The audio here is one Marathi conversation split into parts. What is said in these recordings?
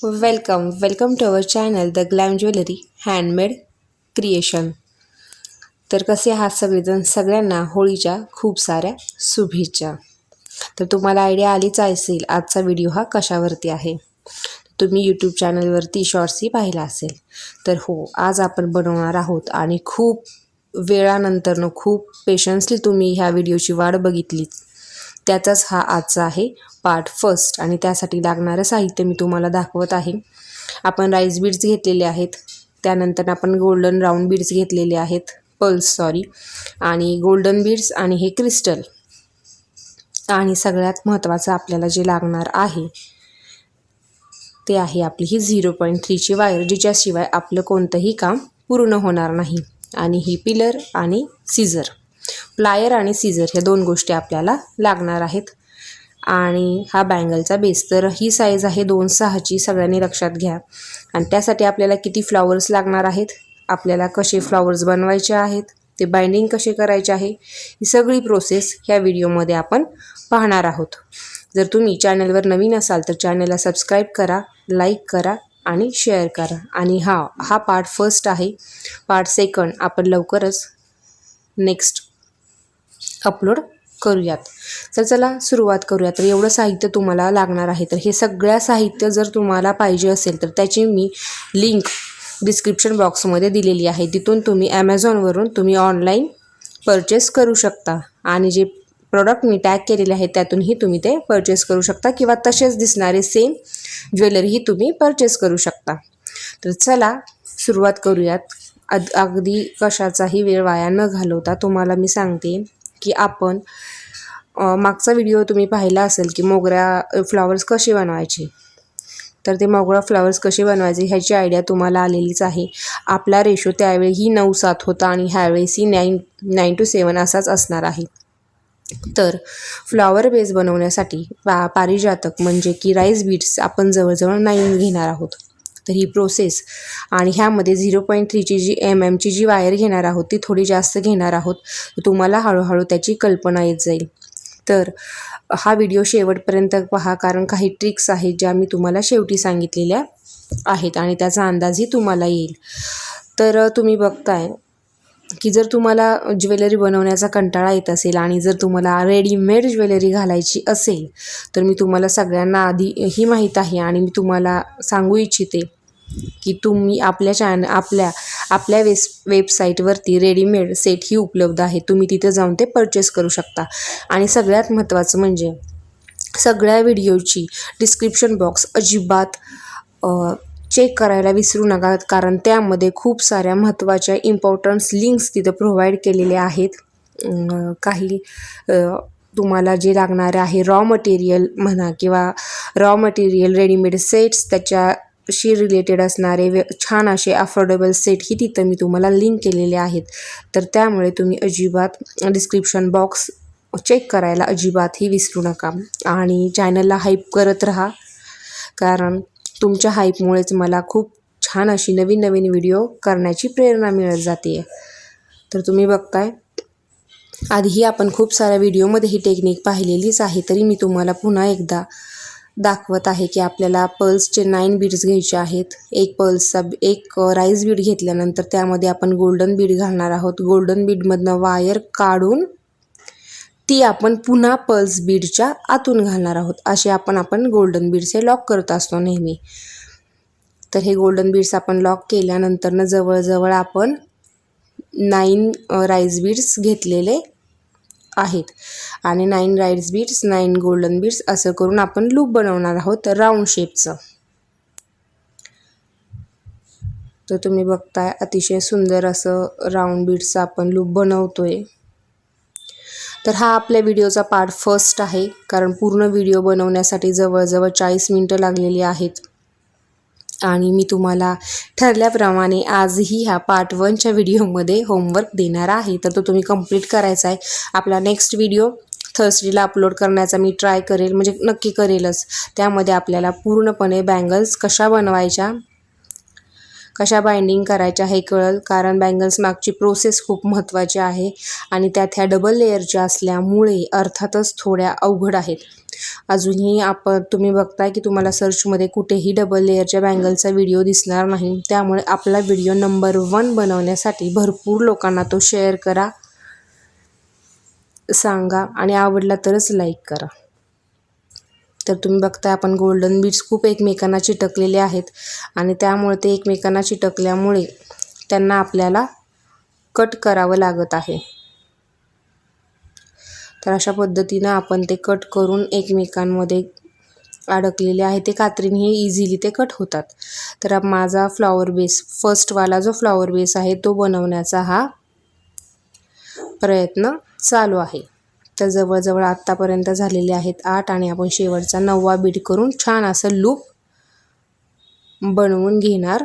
Welcome to our channel the glam jewellery handmade creation. तर कसे आहात सगळेजण? सगळ्यांना होळीच्या खूप साऱ्या शुभेच्छा। तर तुम्हाला आयडिया आलीच असेल आजचा व्हिडिओ हा कशावरती आहे। तुम्ही यूट्यूब चॅनलवरती शॉर्ट्सही पाहिला असेल। तर हो, आज आपण बनवणार आहोत आणि खूप वेळानंतरनं खूप पेशन्सली तुम्ही ह्या व्हिडिओची वाट बघितली, त्याचाच हा आजचा आहे पार्ट फर्स्ट। आणि त्यासाठी लागणारं साहित्य मी तुम्हाला दाखवत आहे। आपण राईस बीड्स घेतलेले आहेत, त्यानंतर आपण गोल्डन राऊंड बीड्स घेतलेले आहेत, पल्स आणि गोल्डन बीड्स आणि हे क्रिस्टल। आणि सगळ्यात महत्त्वाचं आपल्याला जे लागणार आहे ते आहे आपली ही 0.3ची वायर, जिच्याशिवाय आपलं कोणतंही काम पूर्ण होणार नाही। आणि ही पिलर आणि सीझर, प्लायर आणि सीझर ह्या दोन गोष्टी आपल्याला लागणार आहेत। आणि हा बँगलचा बेस, तर ही साईज आहे 2.6ची, सगळ्यांनी लक्षात घ्या। आणि त्यासाठी आपल्याला किती फ्लॉवर्स लागणार आहेत, आपल्याला कसे फ्लॉवर्स बनवायचे आहेत, ते बाइंडिंग कसे करायचे आहे, ही सगळी प्रोसेस ह्या व्हिडिओमध्ये आपण पाहणार आहोत। जर तुम्ही चॅनलवर नवीन असाल तर चॅनलला सबस्क्राईब करा, लाईक करा आणि शेअर करा। आणि हा पार्ट फर्स्ट आहे। पार्ट सेकंड आपण लवकरच नेक्स्ट अपलोड करूयात। तर चला सुरुवात करूया। तर एवढं साहित्य तुम्हाला लागणार आहे। तर हे सगळं साहित्य जर तुम्हाला पाहिजे असेल तर त्याची मी लिंक डिस्क्रिप्शन बॉक्समध्ये दिलेली आहे, तिथून तुम्ही ॲमेझॉनवरून तुम्ही ऑनलाईन परचेस करू शकता। आणि जे प्रोडक्ट मी टॅग केलेले आहेत त्यातूनही तुम्ही ते परचेस करू शकता, किंवा तसेच दिसणारे सेम ज्वेलरीही तुम्ही परचेस करू शकता। तर चला सुरुवात करूयात। अगदी कशाचाही वेळ वाया न घालवता तुम्हाला मी सांगते की आपण मागचा व्हिडिओ तुम्ही पाहिला असेल की मोगरा फ्लॉवर्स कसे बनवायचे। तर ते मोगरा फ्लॉवर्स कसे बनवायचे ह्याची आयडिया तुम्हाला आलेलीच आहे। आपला रेशो त्यावेळीही 9-7 होता आणि ह्यावेळेसही 9 to 7 असाच असणार आहे। तर फ्लॉवर बेस बनवण्यासाठी पारिजातक म्हणजे की राईस बीड्स आपण जवळजवळ 9 घेणार आहोत। तर ही प्रोसेस, आणि ह्यामध्ये 0.3ची जी ची जी वायर घेणार आहोत ती थोडी जास्त घेणार आहोत। तुम्हाला हळूहळू त्याची कल्पना येत जाईल। तर हा व्हिडिओ शेवटपर्यंत पहा, कारण काही ट्रिक्स आहेत ज्या मी तुम्हाला शेवटी सांगितलेल्या आहेत आणि त्याचा अंदाजही तुम्हाला येईल। तर तुम्ही बघताय की जर तुम्हाला ज्वेलरी बनवण्याचा कंटाळा येत असेल आणि जर तुम्हाला रेडीमेड ज्वेलरी घालायची असेल तर मी तुम्हाला सगळ्यांना आधी ही माहीत आहे आणि मी तुम्हाला सांगू इच्छिते की तुम्ही आपल्या वेबसाईटवरती रेडीमेड सेटही उपलब्ध आहे, तुम्ही तिथे जाऊन ते परचेस करू शकता। आणि सगळ्यात महत्त्वाचं म्हणजे सगळ्या व्हिडिओची डिस्क्रिप्शन बॉक्स अजिबात चेक करायला विसरू नका, कारण त्यामध्ये खूप साऱ्या महत्त्वाच्या इम्पॉर्टंट लिंक्स तिथं प्रोव्हाइड केलेले आहेत। काही तुम्हाला जे लागणारे आहे रॉ मटेरियल म्हणा, किंवा रॉ मटेरियल रेडीमेड सेट्स, त्याच्याशी रिलेटेड असणारे छान असे अफोर्डेबल सेटही तिथं मी तुम्हाला लिंक केलेले आहेत। तर त्यामुळे तुम्ही अजिबात डिस्क्रिप्शन बॉक्स चेक करायला अजिबातही विसरू नका। आणि चॅनलला हाईप करत राहा, कारण तुमच्या हाईपमुळेच मला खूप छान अशी नवीन व्हिडिओ करण्याची प्रेरणा मिळत जाते। तर तुम्ही बघताय, आधीही आपण खूप साऱ्या व्हिडिओमध्ये ही टेक्निक पाहिलेलीच आहे, तरी मी तुम्हाला पुन्हा एकदा दाखवत आहे की आपल्याला पल्सचे 9 बीड्स घ्यायचे आहेत। एक राईस बीड घेतल्यानंतर त्यामध्ये आपण गोल्डन बीड घालणार आहोत। गोल्डन बीडमधनं वायर काढून ती आपण पुन्हा पल्स बीडच्या आतून घालणार आहोत। असे आपण गोल्डन बीड्स हे लॉक करत असतो नेहमी। तर हे गोल्डन बीड्स आपण लॉक केल्यानंतर जवळजवळ आपण 9 राईस बीड्स घेतलेले आहेत। आणि 9 राईस बीड्स, 9 गोल्डन बीड्स असं करून आपण लूप बनवणार आहोत राऊंड शेपचं। तर तुम्ही बघताय अतिशय सुंदर असं राऊंड बीड्सचं आपण लूप बनवतोय। तर हा आपल्या व्हिडिओचा पार्ट फर्स्ट आहे, कारण पूर्ण व्हिडिओ बनवण्यासाठी जवळजवळ 40 मिनटं लागलेली आहेत। आणि मी तुम्हाला ठरल्याप्रमाणे आजही ह्या पार्ट 1च्या व्हिडिओमध्ये होमवर्क देणार आहे, तर तो तुम्ही कंप्लीट करायचा आहे। आपला नेक्स्ट व्हिडिओ थर्सडेला अपलोड करण्याचा मी ट्राय करेल, म्हणजे नक्की करेलच। त्यामध्ये आपल्याला पूर्णपणे बँगल्स कशा बनवायच्या, कशा बाइंडिंग करायच्या हे कळेल, कारण बँगल्स मागची प्रोसेस खूप महत्त्वाची आहे आणि त्यात ह्या डबल लेअरच्या असल्यामुळे अर्थातच थोड्या अवघड आहेत. अजूनही तुम्ही बघताय की तुम्हाला सर्चमध्ये कुठेही डबल लेअरच्या बँगलचा व्हिडिओ दिसणार नाही. त्यामुळे आपला व्हिडिओ नंबर 1 बनवण्यासाठी भरपूर लोकांना तो शेअर करा, सांगा आणि आवडला तरच लाईक करा. तर तुम्ही बघताय आपण गोल्डन बीड्स खूप एकमेकांना चिटकलेले आहेत आणि त्यामुळे ते एकमेकांना चिटकल्यामुळे त्यांना आपल्याला कट करावं लागत आहे. तर अशा पद्धतीनं आपण ते कट करून एकमेकांमध्ये अडकलेले आहे ते कात्रीने इझिली ते कट होतात. तर माझा फ्लॉवर बेस फर्स्टवाला जो फ्लॉवर बेस आहे तो बनवण्याचा हा प्रयत्न चालू आहे. तर जवळजवळ आत्तापर्यंत झालेले आहेत 8 आणि आपण शेवटचा 9वा बीड करून छान असं लूप बनवून घेणार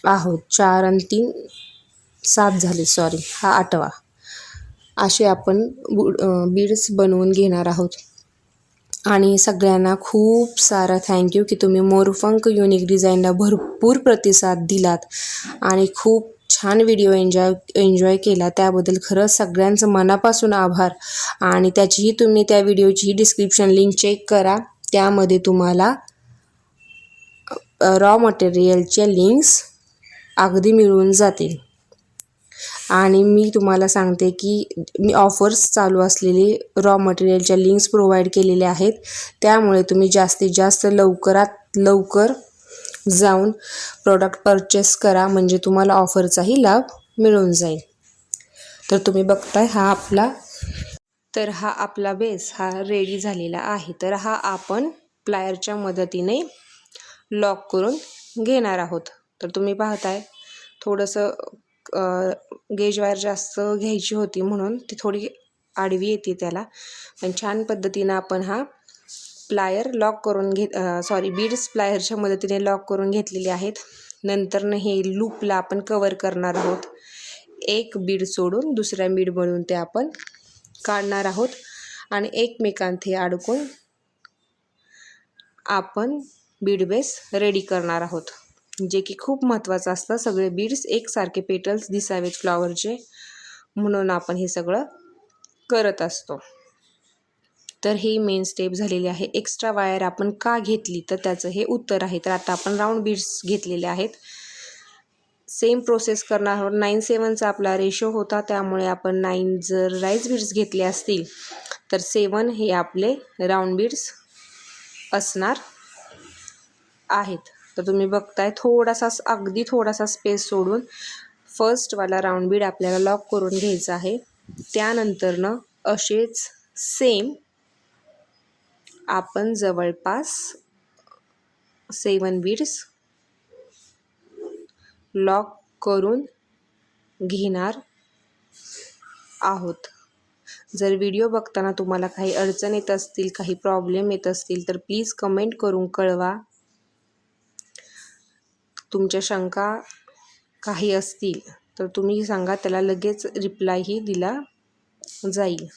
आहोत. 4 आणि 3 7 झाले, सॉरी हा 8वा. असे आपण बीड्स बनवून घेणार आहोत. आणि सगळ्यांना खूप सारा थँक्यू की तुम्ही मोरपंख युनिक डिझाईनला भरपूर प्रतिसाद दिलात आणि खूप छान व्हिडिओ एन्जॉय केला. त्याबद्दल खरंच सगळ्यांचं मनापासून आभार. आणि तुम्ही त्या व्हिडिओची डिस्क्रिप्शन लिंक चेक करा, त्यामध्ये तुम्हाला रॉ मटेरियलच्या लिंक्स अगदी मिळून जातील. आणि मी तुम्हाला सांगते की मी ऑफर्स चालू असलेले रॉ मटेरियलच्या लिंक्स प्रोव्हाइड केलेल्या आहेत. त्यामुळे तुम्ही जास्तीत जास्त लवकरात लवकर जाऊन प्रोडक्ट परचेस करा, म्हणजे तुम्हाला ऑफरचाही लाभ मिळून जाईल. तर तुम्ही बघताय हा आपला बेस हा रेडी झालेला आहे. तर हा आपण प्लायरच्या मदतीने लॉक करून घेणार आहोत. तर तुम्ही पाहताय थोडंसं गेज वायर जास्त घ्यायची होती म्हणून ती थोडी आडवी येते त्याला, पण छान पद्धतीनं आपण हा प्लायर लॉक करून बीड्स प्लायरच्या मदतीने लॉक करून घेतलेले आहेत. नंतरनं हे लूपला आपण कवर करणार आहोत. एक बीड सोडून दुसऱ्या बीड बनवून ते आपण काढणार आहोत आणि एकमेकांत हे अडकून आपण बीड बेस रेडी करणार आहोत, जे की खूप महत्त्वाचं असतं. सगळे बीड्स एकसारखे पेटल्स दिसावेत फ्लॉवरचे, म्हणून आपण हे सगळं करत असतो. तर ही मेन स्टेप झालेली आहे. एक्स्ट्रा वायर आपण का घेतली तर त्याचं हे उत्तर आहे. तर आता आपण राऊंड बीड्स घेतलेले आहेत. सेम प्रोसेस करणार आहोत. 9-7चा आपला रेशो होता, त्यामुळे आपण 9 जर राईस बीड्स घेतले असतील तर 7 हे आपले राऊंड बीड्स असणार आहेत. तर तुम्ही बघताय अगदी थोडासा स्पेस सोडून फर्स्टवाला राऊंड बीड आपल्याला लॉक करून घ्यायचा आहे. त्यानंतरनं असेच सेम आपण जवळपास 7 बीड्स लॉक करून घेणार आहोत. जर व्हिडिओ बघताना तुम्हाला काही अडचण येत असतील, काही प्रॉब्लेम येत असतील तर प्लीज कमेंट करून कळवा. तुमच्या शंका काही असतील तर तुम्ही सांगा, त्याला लगेच रिप्लायही दिला जाईल.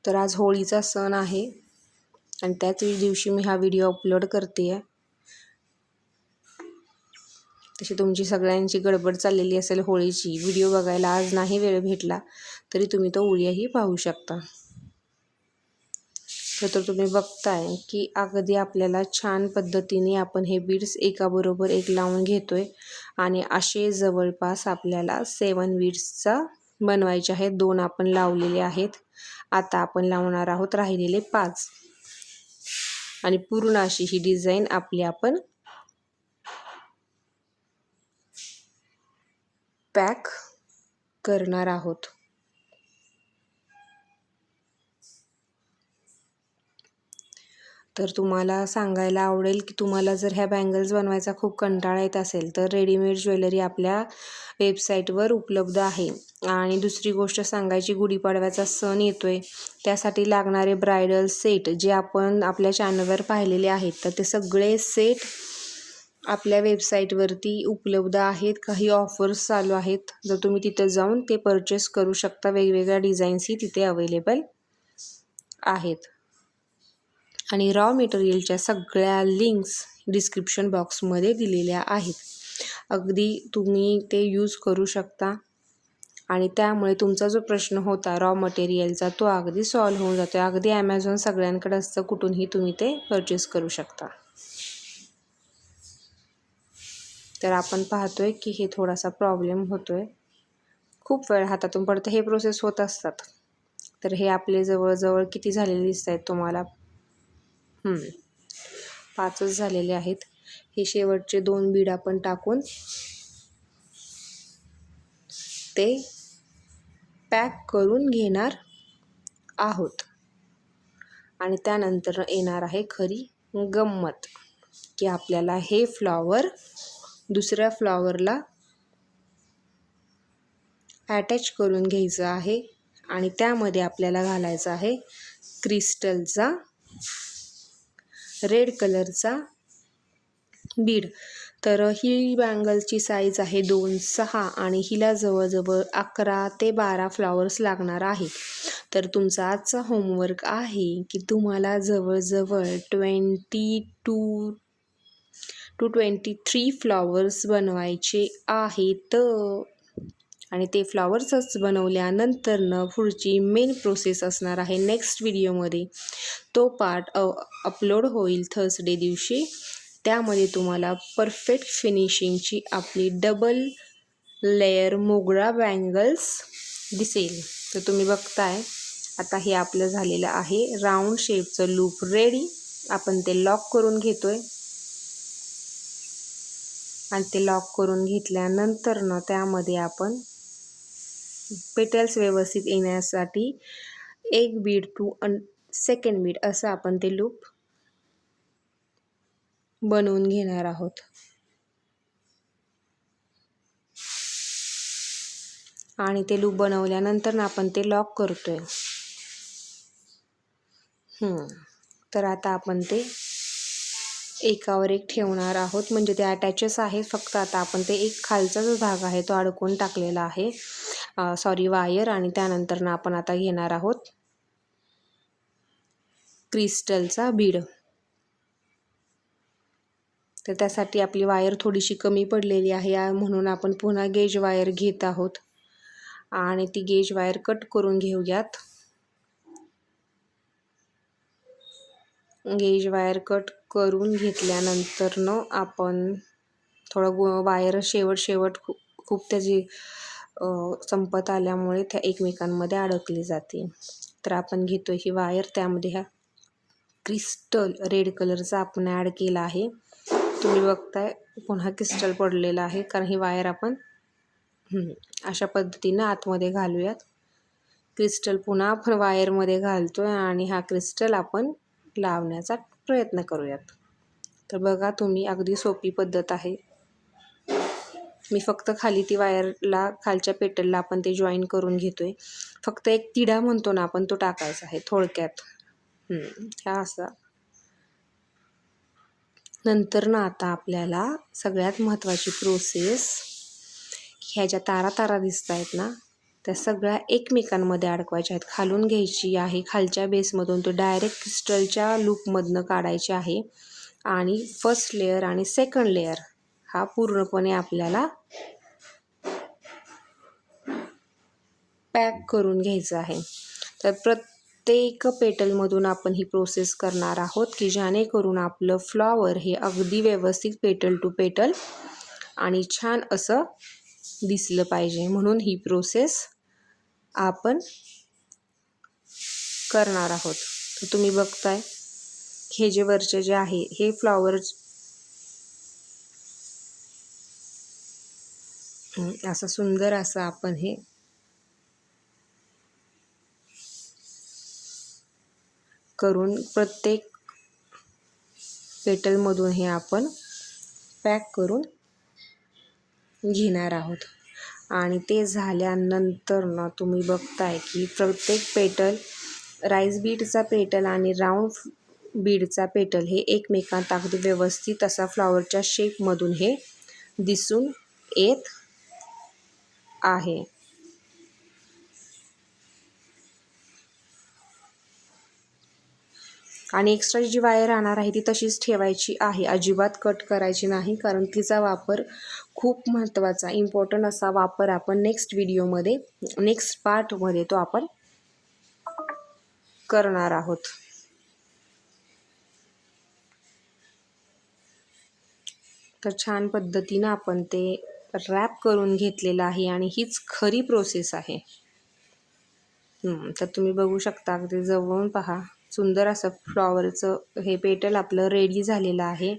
तर आज होळीचा सण आहे आणि त्याच दिवशी मी हा व्हिडिओ अपलोड करते आहे. तशी तुमची सगळ्यांची गडबड चाललेली असेल होळीची, व्हिडिओ बघायला आज नाही वेळ भेटला तरी तुम्ही तो उद्याही पाहू शकता. तर तुम्ही बघताय की अगदी आपल्याला छान पद्धतीने आपण हे बीड्स एकाबरोबर एक लावून घेतोय आणि असे जवळपास आपल्याला 7 बीड्सचा बनवायचे आहेत. 2 आपण लावलेले आहेत. आता आपण लावणार आहोत राहिलेले 5 आणि पूर्ण अशी ही डिझाईन आपण पॅक करणार आहोत. तर तुम्हाला सांगायला आवडेल की तुम्हाला जर ह्या बँगल्स बनवायचा खूप कंटाळा येत असेल तर रेडीमेड ज्वेलरी आपल्या वेबसाईटवर उपलब्ध आहे. आणि दुसरी गोष्ट सांगायची, गुढीपाडव्याचा सण येतोय, त्यासाठी लागणारे ब्रायडल सेट जे आपण आपल्या चॅनलवर पाहिलेले आहेत, तर ते सगळे सेट आपल्या वेबसाईटवरती उपलब्ध आहेत. काही ऑफर्स चालू आहेत, जर तुम्ही तिथं जाऊन ते परचेस करू शकता. वेगवेगळ्या डिझाईन्सही तिथे अवेलेबल आहेत. आणि रॉ मटेरियलच्या सगळ्या लिंक्स डिस्क्रिप्शन बॉक्समध्ये दिलेल्या आहेत. अगदी तुम्ही ते यूज करू शकता आणि त्यामुळे तुमचा जो प्रश्न होता रॉ मटेरियलचा तो अगदी सॉल्व्ह होऊन जातो. अगदी ॲमेझॉन सगळ्यांकडे असतं, कुठूनही तुम्ही ते परचेस करू शकता. तर आपण पाहतोय की हे थोडासा प्रॉब्लेम होतोय, खूप वेळ हातातून पडतं. हे प्रोसेस होत असतात. तर हे आपले जवळजवळ किती झालेले दिसत आहेत तुम्हाला? 5च झालेले आहेत. हे शेवटचे 2 बीड आपण टाकून ते पॅक करून घेणार आहोत. आणि त्यानंतर येणार आहे खरी गंमत, की आपल्याला हे फ्लॉवर दुसऱ्या फ्लॉवरला अटॅच करून घ्यायचं आहे आणि त्यामध्ये आपल्याला घालायचा आहे क्रिस्टलचा रेड कलरचा बीड. तर ही बँगलची साईज आहे 2.6 आणि हिला जवळजवळ 11 ते 12 फ्लॉवर्स लागणार आहेत. तर तुमचा आजचा होमवर्क आहे की तुम्हाला जवळजवळ 23 फ्लॉवर्स बनवायचे आहेत. आणि ते फ्लॉवर्सच बनवल्यानंतरनं पुढची मेन प्रोसेस असणार आहे नेक्स्ट व्हिडिओमध्ये. तो पार्ट अपलोड होईल थर्सडे दिवशी. त्यामध्ये तुम्हाला परफेक्ट फिनिशिंगची आपली डबल लेयर मोगरा बँगल्स दिसेल. तर तुम्ही बघताय आता हे आपलं झालेलं आहे राऊंड शेपचं लूप रेडी. आपण ते लॉक करून घेतोय आणि ते लॉक करून घेतल्यानंतरनं त्यामध्ये आपण पेटल्स व्यवस्थित येण्यासाठी एक बीड टू सेकंड बीड असं आपण ते लूप बनवून घेणार आहोत. आणि ते लूप बनवल्यानंतर आपण ते लॉक करतोय. तर आता आपण ते एकावर एक ठेवणार आहोत, म्हणजे ते अटॅचेस आहेत. फक्त आता आपण ते एक खालचा जो भाग आहे तो अडकवून टाकलेला आहे, वायर. आणि त्यानंतर आपण आता घेणार आहोत क्रिस्टलचा बीड. तर त्यासाठी आपली वायर थोडीशी कमी पडलेली आहे, म्हणून आपण पुन्हा गेज वायर घेत आहोत आणि ती गेज वायर कट करून घेऊयात. गेज वायर कट करून घेतल्यानंतरनं आपण थोडं वायर शेवट खूप त्याची संपत आल्यामुळे त्या एकमेकांमध्ये अडकली जाते. तर आपण घेतो ही वायर, त्यामध्ये ह्या क्रिस्टल रेड कलरचा आपण ॲड केला आहे. तुम्ही बघताय पुन्हा क्रिस्टल पडलेला आहे, कारण ही वायर आपण अशा पद्धतीनं आतमध्ये घालूयात. क्रिस्टल पुन्हा आपण वायरमध्ये घालतोय आणि हा क्रिस्टल आपण लावण्याचा प्रयत्न करूयात. तर बघा तुम्ही, अगदी सोपी पद्धत आहे. मी फक्त खाली ती वायरला खालच्या पेटलला आपण ते जॉईन करून घेतोय. फक्त एक तिडा म्हणतो ना आपण, तो टाकायचा आहे थोडक्यात. हा असा. नंतर ना आता आपल्याला सगळ्यात महत्त्वाची प्रोसेस, ह्या ज्या तारा दिसत आहेत ना त्या सगळ्या एकमेकांमध्ये अडकवायच्या आहेत. खालून घ्यायची आहे, खालच्या बेसमधून तो डायरेक्ट क्रिस्टलच्या लूपमधनं काढायचे आहे आणि फर्स्ट लेयर आणि सेकंड लेयर हा पूर्णपणे आपल्याला पॅक करून घ्यायचा आहे. तर प्रत्येक पेटलमधून आपण ही प्रोसेस करणार आहोत, की जेणेकरून आपलं फ्लॉवर हे अगदी व्यवस्थित पेटल टू पेटल आणि छान असं दिसलं पाहिजे, म्हणून ही प्रोसेस आपण करणार आहोत. तर तुम्ही बघताय हे जे वरचे जे आहे हे फ्लॉवर असं सुंदर असं आपण हे करून प्रत्येक पेटलमधून हे आपण पॅक करून घेणार आहोत. आणि ते झाल्यानंतर ना तुम्ही बघताय की प्रत्येक पेटल, राईस बीडचा पेटल आणि राऊंड बीडचा पेटल हे एकमेकांत अगदी व्यवस्थित असा फ्लॉवरच्या शेपमधून हे दिसून येत आहे. आणि एक्स्ट्राची जी वायर राहणार आहे ती तशीच ठेवायची आहे, अजिबात कट करायची नाही, कारण तिचा वापर खूप महत्त्वाचा इम्पॉर्टंट असा वापर आपण नेक्स्ट व्हिडिओमध्ये नेक्स्ट पार्टमध्ये तो आपण करणार आहोत. तर छान पद्धतीनं आपण ते रॅप करून घेतलेलं आहे आणि हीच खरी प्रोसेस आहे. तर तुम्ही बघू शकता, अगदी जवळून पहा, सुंदर असं फ्लॉवरचं हे पेटल आपलं रेडी झालेलं आहे.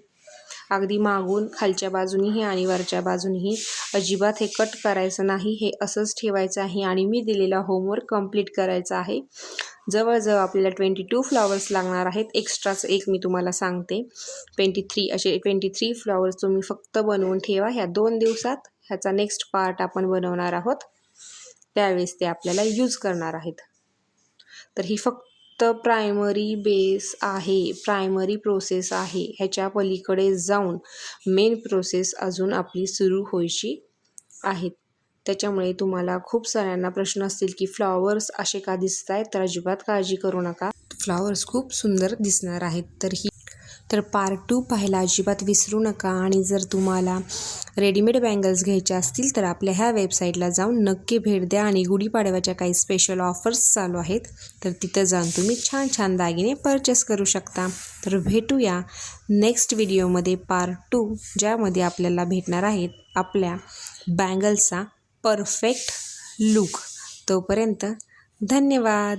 अगदी मागून खालच्या बाजूनीही आणि वरच्या बाजूनीही अजिबात हे कट करायचं नाही, हे असंच ठेवायचं आहे आणि मी दिलेला होमवर्क कंप्लीट करायचा आहे. जवळजवळ आपल्याला 22 फ्लॉवर्स लागणार आहेत. एक्स्ट्राच एक मी तुम्हाला सांगते, 23 फ्लॉवर्स तुम्ही फक्त बनवून ठेवा. ह्या 2 दिवसात ह्याचा नेक्स्ट पार्ट आपण बनवणार आहोत, त्यावेळेस ते आपल्याला यूज करणार आहेत. तर ही फक्त प्रायमरी बेस आहे, प्रायमरी प्रोसेस आहे. ह्याच्या पलीकडे जाऊन मेन प्रोसेस अजून आपली सुरू व्हायची आहेत. त्याच्यामुळे तुम्हाला खूप साऱ्यांना प्रश्न असतील की फ्लॉवर्स असे का दिसत आहेत, तर अजिबात काळजी करू नका, फ्लॉवर्स खूप सुंदर दिसणार आहेत. तर पार्ट 2 पाहायला अजिबात विसरू नका. आणि जर तुम्हाला रेडीमेड बँगल्स घ्यायच्या असतील तर आपल्या ह्या वेबसाईटला जाऊन नक्की भेट द्या. आणि गुढीपाडव्याच्या काही स्पेशल ऑफर्स चालू आहेत, तर तिथं जाऊन तुम्ही छान छान दागिने परचेस करू शकता. तर भेटूया नेक्स्ट व्हिडिओमध्ये पार्ट 2, ज्यामध्ये आपल्याला भेटणार आहेत आपल्या बँगल्सचा परफेक्ट लुक. तोपर्यंत धन्यवाद.